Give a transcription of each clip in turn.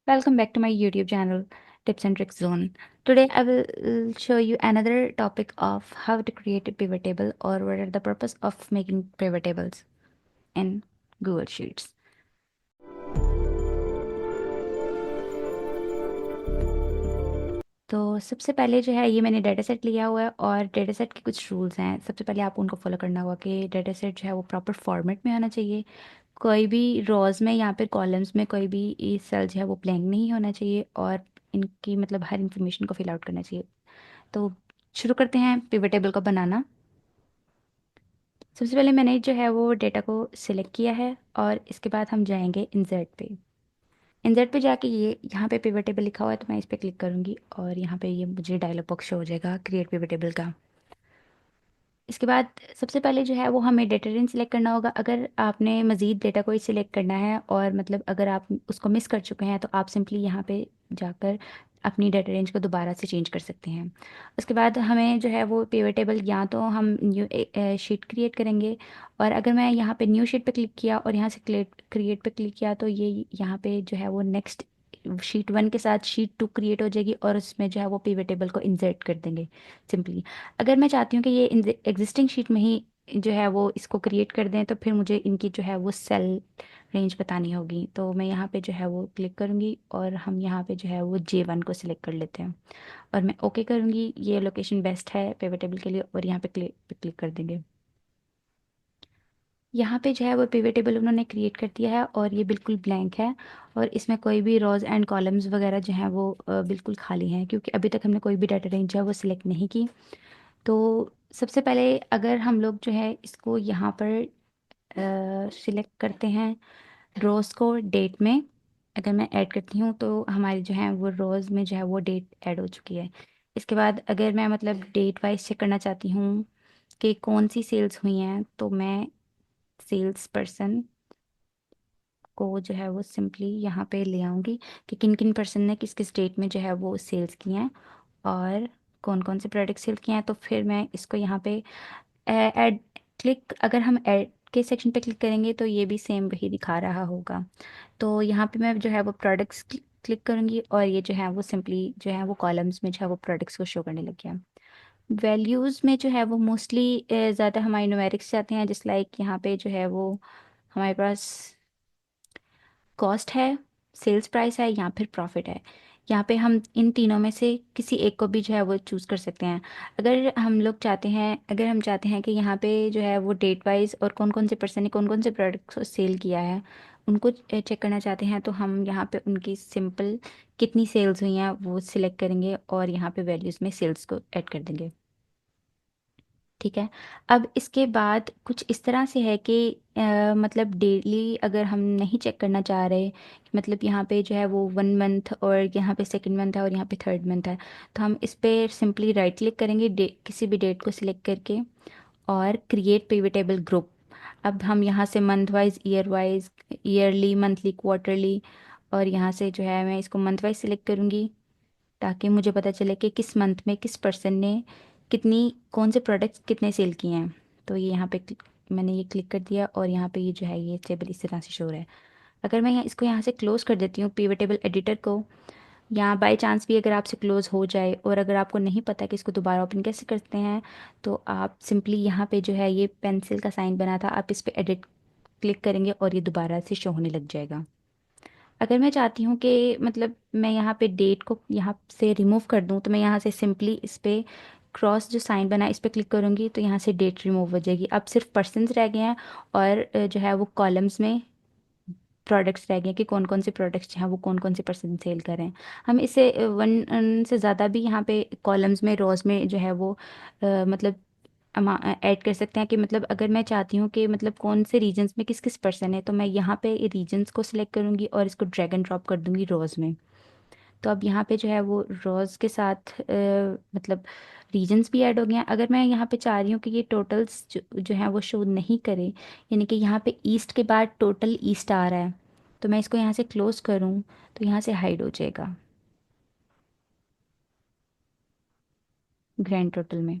Welcome back to my YouTube channel, Tips and Tricks Zone. Today I will show you another topic of how to create a pivot table or what are the purpose of making pivot tables in Google Sheets. तो सबसे पहले जो है ये मैंने data set लिया हुआ है और डेटा सेट के कुछ रूल्स हैं। सबसे पहले आपको उनको फॉलो करना होगा कि डेटा सेट जो है वो प्रॉपर फॉर्मेट में होना चाहिए। कोई भी रोज़ में या फिर कॉलम्स में कोई भी सेल जो है वो ब्लैंक नहीं होना चाहिए और इनकी मतलब हर इंफॉर्मेशन को फिल आउट करना चाहिए। तो शुरू करते हैं पिवट टेबल को बनाना। सबसे पहले मैंने जो है वो डेटा को सिलेक्ट किया है और इसके बाद हम जाएंगे इंसर्ट पे। इंसर्ट पे जाके ये यहाँ पे पिवट टेबल लिखा हुआ है तो मैं इस पर क्लिक करूँगी और यहाँ पे ये मुझे डायलॉग बॉक्स शो हो जाएगा क्रिएट पिवट टेबल का। इसके बाद सबसे पहले जो है वो हमें डेटा रेंज सिलेक्ट करना होगा। अगर आपने मज़ीद डेटा कोई सिलेक्ट करना है और मतलब अगर आप उसको मिस कर चुके हैं तो आप सिंपली यहाँ पे जाकर अपनी डेटा रेंज को दोबारा से चेंज कर सकते हैं। उसके बाद हमें जो है वो पिवट टेबल या तो हम न्यू शीट क्रिएट करेंगे और अगर मैं यहाँ पे न्यू शीट पे क्लिक किया और यहाँ से क्रिएट पे क्लिक किया तो ये यहाँ पे जो है वो नेक्स्ट शीट 1 के साथ शीट 2 क्रिएट हो जाएगी और उसमें जो है वो पिवट टेबल को इंसर्ट कर देंगे सिंपली। अगर मैं चाहती हूँ कि ये एग्जिस्टिंग शीट में ही जो है वो इसको क्रिएट कर दें तो फिर मुझे इनकी जो है वो सेल रेंज बतानी होगी। तो मैं यहाँ पे जो है वो क्लिक करूँगी और हम यहाँ पे जो है वो J1 को सिलेक्ट कर लेते हैं और मैं ओके करूँगी। ये लोकेशन बेस्ट है पिवट टेबल के लिए और यहाँ पे क्लिक कर देंगे। यहाँ पे जो है वो पिवट टेबल उन्होंने क्रिएट कर दिया है और ये बिल्कुल ब्लैंक है और इसमें कोई भी रोज एंड कॉलम्स वगैरह जो हैं वो बिल्कुल खाली हैं क्योंकि अभी तक हमने कोई भी डाटा रेंज जो है वो सिलेक्ट नहीं की। तो सबसे पहले अगर हम लोग जो है इसको यहाँ पर सिलेक्ट करते हैं रोज़ को डेट में। अगर मैं ऐड करती हूँ तो हमारी जो है वो रोज़ में जो है वो डेट ऐड हो चुकी है। इसके बाद अगर मैं मतलब डेट वाइज चेक करना चाहती हूँ कि कौन सी सेल्स हुई हैं तो मैं सेल्स पर्सन को जो है वो सिंपली यहाँ पे ले आऊँगी कि किन किन पर्सन ने किस किस डेट में जो है वो सेल्स की हैं और कौन कौन से प्रोडक्ट सेल किए हैं। तो फिर मैं इसको यहाँ पे ऐड क्लिक अगर हम ऐड के सेक्शन पे क्लिक करेंगे तो ये भी सेम वही दिखा रहा होगा। तो यहाँ पे मैं जो है वो प्रोडक्ट्स क्लिक करूँगी और ये जो है वो सिंपली जो है वो कॉलम्स में जो है वो प्रोडक्ट्स को शो करने लग गया। वैल्यूज़ में जो है वो मोस्टली ज़्यादा हमारे न्यूमेरिक्स आते हैं जिस लाइक यहाँ पे जो है वो हमारे पास कॉस्ट है, सेल्स प्राइस है या फिर प्रॉफिट है। यहाँ पे हम इन तीनों में से किसी एक को भी जो है वो चूज़ कर सकते हैं। अगर हम चाहते हैं कि यहाँ पे जो है वो डेट वाइज और कौन कौन से पर्सन ने कौन कौन से प्रोडक्ट्स को सेल किया है उनको चेक करना चाहते हैं तो हम यहाँ पे उनकी सिंपल कितनी सेल्स हुई हैं वो सिलेक्ट करेंगे और यहाँ पे वैल्यूज़ में सेल्स को ऐड कर देंगे। ठीक है। अब इसके बाद कुछ इस तरह से है कि मतलब डेली अगर हम नहीं चेक करना चाह रहे कि मतलब यहाँ पे जो है वो 1 मंथ और यहाँ पे सेकंड मंथ है और यहाँ पे थर्ड मंथ है तो हम इस पे सिंपली राइट क्लिक करेंगे किसी भी डेट को सिलेक्ट करके और क्रिएट पिवट टेबल ग्रुप। अब हम यहाँ से month wise yearly monthly quarterly और यहाँ से जो है मैं इसको मंथ वाइज सिलेक्ट करूँगी ताकि मुझे पता चले कि किस मंथ में किस पर्सन ने कितनी कौन से प्रोडक्ट्स कितने सेल किए हैं। तो ये यहाँ पे मैंने ये क्लिक कर दिया और यहाँ पे ये जो है ये टेबल इस तरह से शो हो रहा है। अगर मैं इसको यहाँ से क्लोज कर देती हूँ पिवट टेबल एडिटर को या बाय चांस भी अगर आपसे क्लोज हो जाए और अगर आपको नहीं पता कि इसको दोबारा ओपन कैसे करते हैं तो आप सिंपली यहाँ पे जो है ये पेंसिल का साइन बना था आप इस पर एडिट क्लिक करेंगे और ये दोबारा से शो होने लग जाएगा। अगर मैं चाहती हूँ कि मतलब मैं यहाँ पे डेट को यहाँ से रिमूव कर दूँ तो मैं यहाँ से सिंपली इस पे क्रॉस जो साइन बना है इस पे क्लिक करूँगी तो यहाँ से डेट रिमूव हो जाएगी। अब सिर्फ पर्सन्स रह गए हैं और जो है वो कॉलम्स में प्रोडक्ट्स रह गए हैं कि कौन कौन से प्रोडक्ट्स हैं वो कौन कौन से पर्सन सेल कर रहे हैं। हम इसे वन से ज़्यादा भी यहाँ पे कॉलम्स में रोज में जो है वो मतलब ऐड कर सकते हैं कि मतलब अगर मैं चाहती हूँ कि मतलब कौन से रीजन्स में किस किस पर्सन है तो मैं यहाँ पे रीजन्स को सिलेक्ट करूँगी और इसको ड्रैग एंड ड्रॉप कर दूँगी रोज़ में। तो अब यहाँ पे जो है वो रोज़ के साथ मतलब रीजन्स भी ऐड हो गए हैं। अगर मैं यहाँ पे चाह रही हूँ कि ये टोटल्स जो है वो शो नहीं करे यानी कि यहाँ पे ईस्ट के बाद टोटल ईस्ट आ रहा है तो मैं इसको यहाँ से क्लोज करूँ तो यहाँ से हाइड हो जाएगा ग्रैंड टोटल में।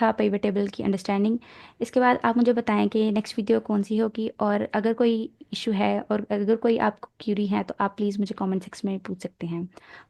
था पिवट टेबल की अंडरस्टैंडिंग। इसके बाद आप मुझे बताएं कि नेक्स्ट वीडियो कौन सी होगी, और अगर कोई इशू है और अगर कोई आपको क्यूरी है तो आप प्लीज़ मुझे कमेंट सेक्शन में पूछ सकते हैं।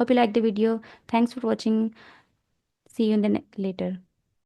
Hope you like the video. Thanks for watching. See you in the letter.